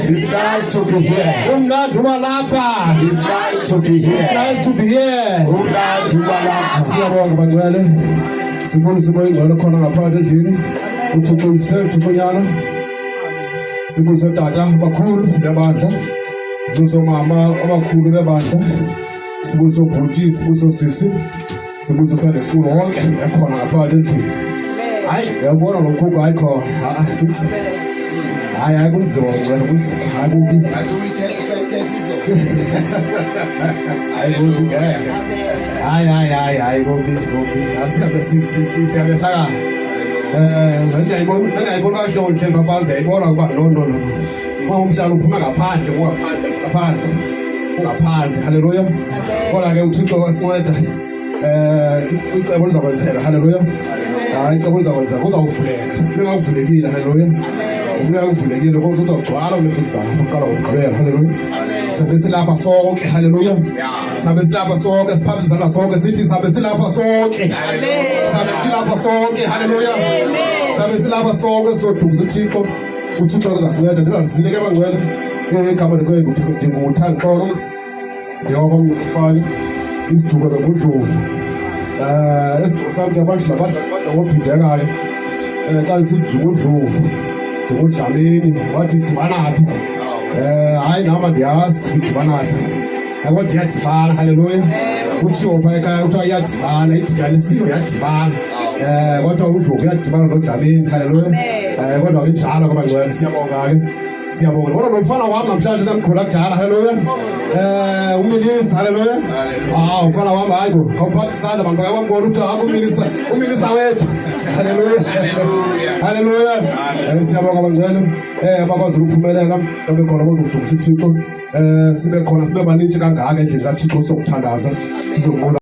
It's nice to be here. It's nice to be here. It's nice to be here. Siyabonga bangcwele. Sibonisa ingcwele khona ngaphakathi endlini. Uthixo uyiseThunyana. Sibonisa tata abakhulu bebandla. Sibonisa mama abakhulu bebandla. Sibonisa ubhuti, sibonisa sisi. Sibonisa Sunday school wonke ekhona ngaphakathi endlini. Hayi, uyabona lo khukho ayikho. Hayi kunzima ngicela ukuthi akubi hayi konke asibe siyabethaka ngiyayibona kahle onhle bafazi ngiyayibona kuba no uma umhlalo uphuma ngaphandle ungaphandle haleluya kodwa ke uThixo wasinceda icebo lizakwenzeka haleluya hayi icebo lizakwenzeka uzawuvuleka lingavulekile haleluya uvulekile ngoba uzogcwala ulefisayo uqala ukugqibela haleluya sabe silapha sonke haleluya sabe silapha sonke siphathisana sonke sithi sabe silapha sonke haleluya sabe silapha sonke sizoduza uThixo uzasinceda ndizasizinike abangcwele igama likwengu ndinguthanda xolo njengoba umfani isiduko bekudlovu esiduko sami abantu badla ngophindekayo xa ndisithi udlovu udlamini wathi dibanaphi hayi nama ndiyazi dibanaphi yabo ndiyadibana haleluya utshiwo phaa ekhaya kuthiwa iyadibana idibanisiwe yadibana kodwa udlovu uyadibana nodlamini haleluya kodwa ke njalo kabangcwele siyabonga kodwa nomfana wam namhlanje ndamgqula kudala haleluya umilisa haleluya umfana wam hayi bo awuphathi isandla bantu bakabambona ukuthi umilisa wethu haleluya siyabonga abangcwele abakwazi ukuphumelela babe khona bazokudumbisa uThixo sibe khona sibe baninzi kangaka endlini kaThixo sokuthandaza sizonqula